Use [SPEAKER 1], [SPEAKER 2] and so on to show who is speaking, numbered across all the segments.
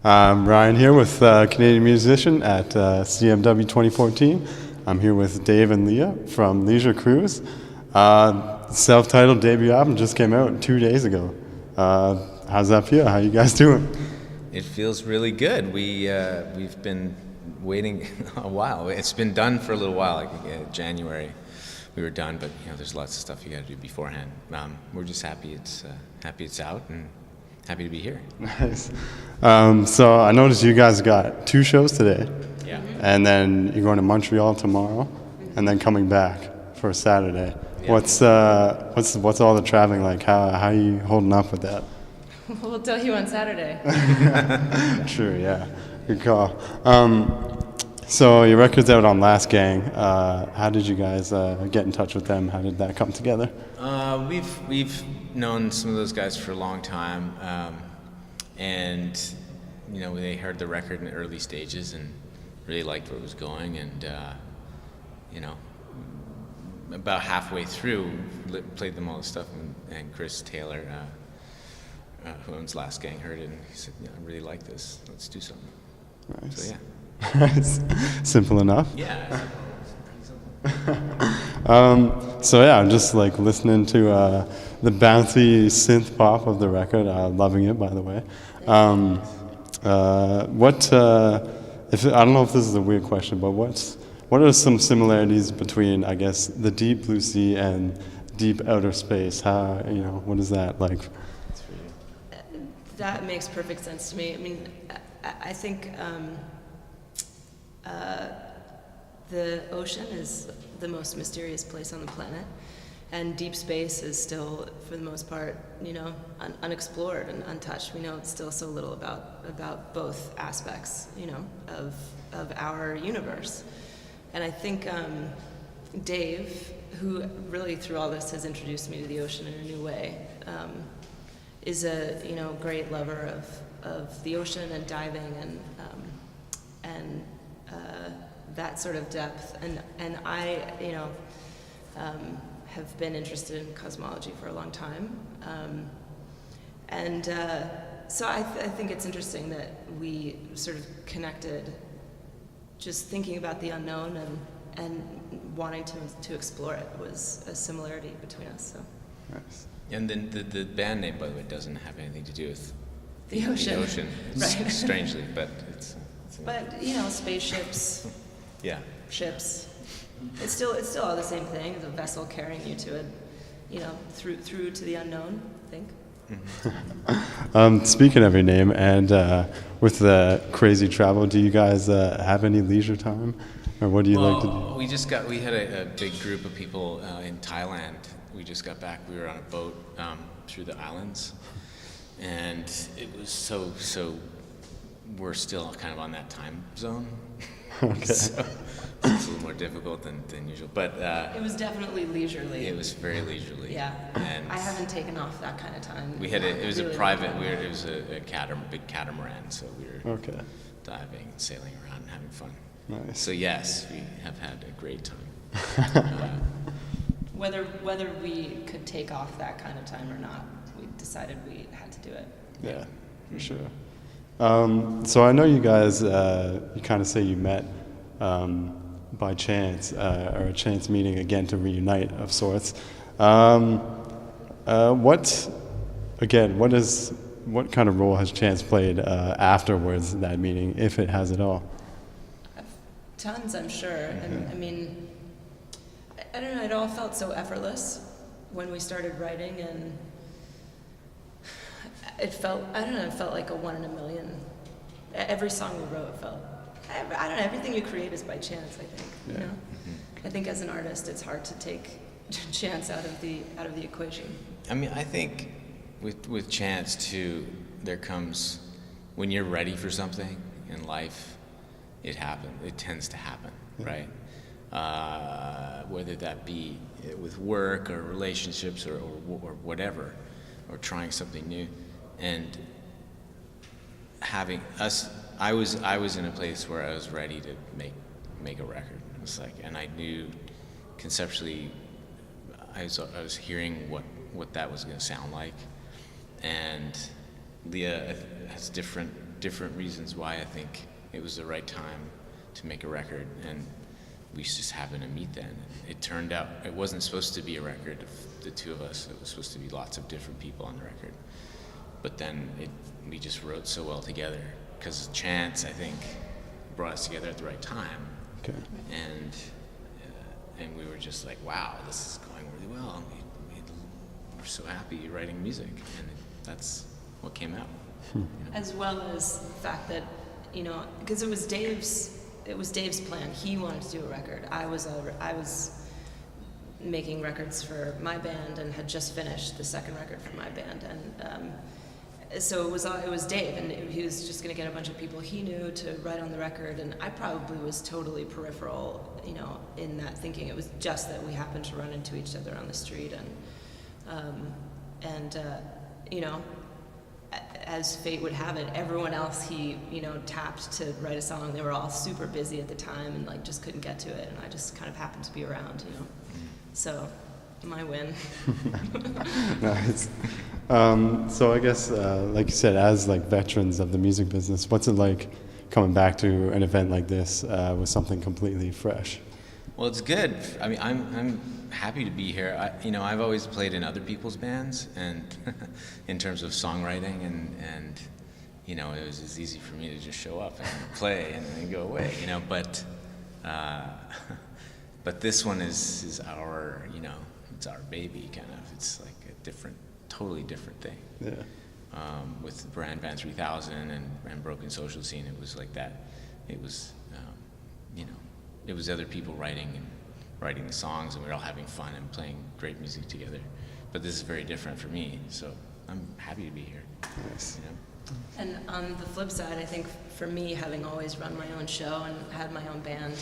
[SPEAKER 1] I'm Ryan here with Canadian musician at CMW 2014. I'm here with Dave and Leah from Leisure Cruise. Self-titled debut album just came out 2 days ago. How's that feel? How you guys doing?
[SPEAKER 2] It feels really good. We've been waiting a while. It's been done for a little while, like January. We were done, but there's lots of stuff you got to do beforehand. We're just happy it's out and happy to be here.
[SPEAKER 1] Nice. So I noticed you guys got 2 shows today.
[SPEAKER 2] Yeah.
[SPEAKER 1] And then you're going to Montreal tomorrow, and then coming back for Saturday. Yeah. What's all the traveling like? How are you holding up with that?
[SPEAKER 3] We'll tell you on Saturday.
[SPEAKER 1] True. Yeah. Good call. So your record's out on Last Gang. How did you guys get in touch with them? How did that come together?
[SPEAKER 2] We've known some of those guys for a long time, and they heard the record in the early stages and really liked where it was going, and about halfway through, played them all the stuff, and Chris Taylor, who owns Last Gang, heard it, and he said, "I really like this. Let's do something."
[SPEAKER 1] Nice.
[SPEAKER 2] So yeah.
[SPEAKER 1] Simple enough.
[SPEAKER 2] Yeah.
[SPEAKER 1] So yeah, I'm just like listening to the bouncy synth pop of the record. Loving it, by the way. If I don't know if this is a weird question, but what are some similarities between, I guess, the Deep Blue Sea and Deep Outer Space? What is that like?
[SPEAKER 3] That makes perfect sense to me. I mean, I think the ocean is the most mysterious place on the planet, and deep space is still, for the most part, unexplored and untouched. We know still so little about both aspects, of our universe. And I think Dave, who really through all this has introduced me to the ocean in a new way, is a great lover of the ocean and diving and that sort of depth. And I have been interested in cosmology for a long time, so I think it's interesting that we sort of connected, just thinking about the unknown and wanting to explore it was a similarity between us. So.
[SPEAKER 1] Nice.
[SPEAKER 2] And then the band name, by the way, doesn't have anything to do with
[SPEAKER 3] the ocean.
[SPEAKER 2] Right. Strangely, but it's
[SPEAKER 3] But spaceships.
[SPEAKER 2] Yeah.
[SPEAKER 3] Ships. It's still all the same thing. It's a vessel carrying you to through to the unknown, I think.
[SPEAKER 1] Mm-hmm. Speaking of your name and with the crazy travel, do you guys have any leisure time, or what do you like to do?
[SPEAKER 2] We had a big group of people in Thailand. We just got back. We were on a boat through the islands, and it was so. We're still kind of on that time zone.
[SPEAKER 1] Okay.
[SPEAKER 2] So it's a little more difficult than usual, but
[SPEAKER 3] it was definitely leisurely.
[SPEAKER 2] It was very leisurely.
[SPEAKER 3] Yeah.
[SPEAKER 2] And
[SPEAKER 3] I haven't taken off that kind of time.
[SPEAKER 2] It was really a private. It was a big catamaran, so we were diving and sailing around and having fun.
[SPEAKER 1] Nice.
[SPEAKER 2] So yes, we have had a great time.
[SPEAKER 3] Whether we could take off that kind of time or not, we decided we had to do it.
[SPEAKER 1] Yeah, for sure. So I know you guys, you kind of say you met by chance, or a chance meeting again to reunite of sorts. What kind of role has chance played afterwards that meeting, if it has at all?
[SPEAKER 3] Tons, I'm sure.
[SPEAKER 1] Mm-hmm.
[SPEAKER 3] And I mean, I don't know, it all felt so effortless when we started writing, and it felt like a 1 in a million. Every song we wrote I don't know, everything you create is by chance, I think.
[SPEAKER 1] Yeah.
[SPEAKER 3] Mm-hmm. I think as an artist it's hard to take chance out of the equation.
[SPEAKER 2] I mean, I think with chance too, there comes, when you're ready for something in life, it tends to happen, right? Whether that be with work or relationships or whatever, or trying something new. And having us, I was in a place where I was ready to make a record. It's like, and I knew conceptually, I was hearing what that was going to sound like, and Leah has different different reasons why I think it was the right time to make a record, and we just happened to meet then. It turned out it wasn't supposed to be a record of the two of us. It was supposed to be lots of different people on the record. But then we just wrote so well together because chance, I think, brought us together at the right time.
[SPEAKER 1] Okay.
[SPEAKER 2] And we were just like, wow, this is going really well. We're so happy writing music, and that's what came out. You know?
[SPEAKER 3] As well as the fact that, you know, because it was Dave's plan. He wanted to do a record. I was making records for my band and had just finished the second record for my band, and so it was Dave, and he was just going to get a bunch of people he knew to write on the record, and I probably was totally peripheral, you know, in that thinking. It was just that we happened to run into each other on the street, and you know, as fate would have it, everyone else he, you know, tapped to write a song, they were all super busy at the time and like just couldn't get to it, and I just kind of happened to be around, you know. So, my win.
[SPEAKER 1] Nice. So I guess, like you said, as like veterans of the music business, what's it like coming back to an event like this with something completely fresh?
[SPEAKER 2] Well, it's good. I mean, I'm happy to be here. I've always played in other people's bands, and in terms of songwriting, and you know, it was as easy for me to just show up and play and then go away, you know. But this one is our, you know, it's our baby kind of. It's like a totally different thing.
[SPEAKER 1] Yeah.
[SPEAKER 2] With Bran 3000 and Broken Social Scene, it was like that. It was, you know, it was other people writing the songs, and we were all having fun and playing great music together. But this is very different for me, so I'm happy to be here.
[SPEAKER 1] Nice.
[SPEAKER 2] You know?
[SPEAKER 3] And on the flip side, I think for me, having always run my own show and had my own band,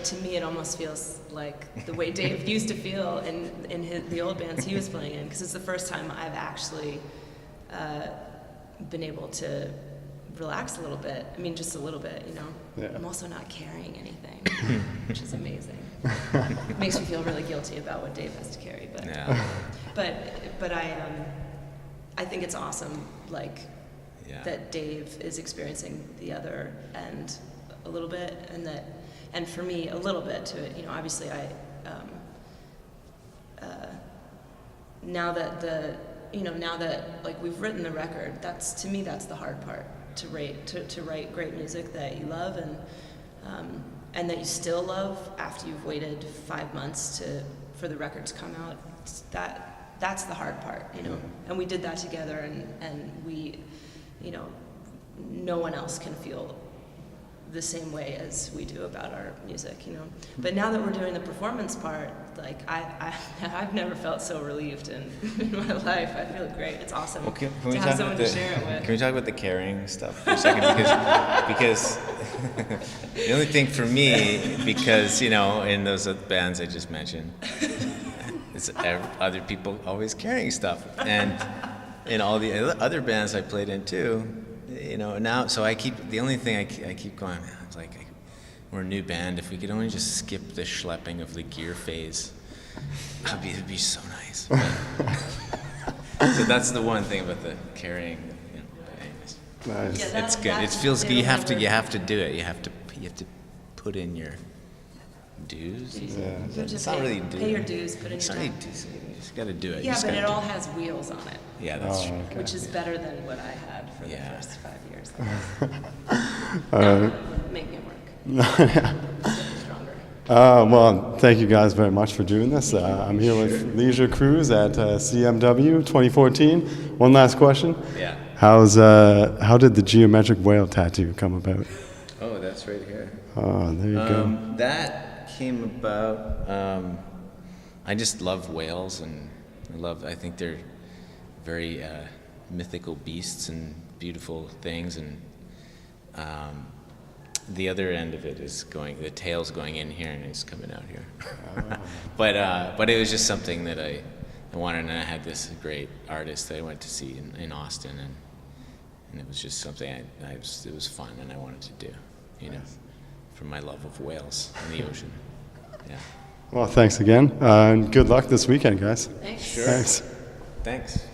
[SPEAKER 3] to me it almost feels like the way Dave used to feel in the old bands he was playing in, because it's the first time I've actually been able to relax a little bit. I mean, just a little bit, you know.
[SPEAKER 1] Yeah.
[SPEAKER 3] I'm also not carrying anything, which is amazing. It makes me feel really guilty about what Dave has to carry, but
[SPEAKER 2] Yeah.
[SPEAKER 3] but I think it's awesome, like, that Dave is experiencing the other end a little bit, and for me a little bit to it. You know, obviously now that like we've written the record, that's the hard part, to write great music that you love and that you still love after you've waited 5 months for the record to come out. That's the hard part, you know. And we did that together, and we, you know, no one else can feel the same way as we do about our music, you know. But now that we're doing the performance part, like I've never felt so relieved in my life. I feel great. It's awesome
[SPEAKER 2] Can
[SPEAKER 3] to
[SPEAKER 2] we
[SPEAKER 3] have
[SPEAKER 2] talk
[SPEAKER 3] someone
[SPEAKER 2] about
[SPEAKER 3] to share it with.
[SPEAKER 2] Can we talk about the carrying stuff for a second? Because the only thing for me, because, you know, in those bands I just mentioned, it's other people always carrying stuff, and in all the other bands I played in too. You know, now, so the only thing I keep going, it's like, we're a new band, if we could only just skip the schlepping of the gear phase, it'd be so nice. So that's the one thing about the carrying, you know, but anyways.
[SPEAKER 1] Nice.
[SPEAKER 3] Yeah,
[SPEAKER 2] It's good. It feels good. You have to do it. You have to put in your dues.
[SPEAKER 1] Yeah.
[SPEAKER 2] It's not really dues.
[SPEAKER 3] Pay your dues, put in
[SPEAKER 2] It's
[SPEAKER 3] your
[SPEAKER 2] not really
[SPEAKER 3] time.
[SPEAKER 2] dues. You just got to do it. You
[SPEAKER 3] Yeah,
[SPEAKER 2] just
[SPEAKER 3] but
[SPEAKER 2] gotta
[SPEAKER 3] it
[SPEAKER 2] do
[SPEAKER 3] all has wheels on it,
[SPEAKER 2] Yeah, that's true.
[SPEAKER 1] Okay.
[SPEAKER 3] which is better than what I had for the
[SPEAKER 2] Yeah.
[SPEAKER 3] first 5 years.
[SPEAKER 1] Uh,
[SPEAKER 3] Make it work. Stronger.
[SPEAKER 1] Well, thank you guys very much for doing this. I'm here with Leisure Cruise at CMW 2014. One last question.
[SPEAKER 2] Yeah.
[SPEAKER 1] How did the geometric whale tattoo come about?
[SPEAKER 2] Oh, that's right here.
[SPEAKER 1] Oh, there you go.
[SPEAKER 2] That came about. I just love whales, and I think they're very mythical beasts and beautiful things, and the other end of it is the tail's going in here and it's coming out here. But it was just something that I wanted, and I had this great artist that I went to see in Austin, and it was just something it was fun and I wanted to do, you know, from my love of whales and the ocean. Yeah.
[SPEAKER 1] Well, thanks again, and good luck this weekend, guys.
[SPEAKER 3] Thanks.
[SPEAKER 2] Sure.
[SPEAKER 1] Thanks.
[SPEAKER 2] Thanks.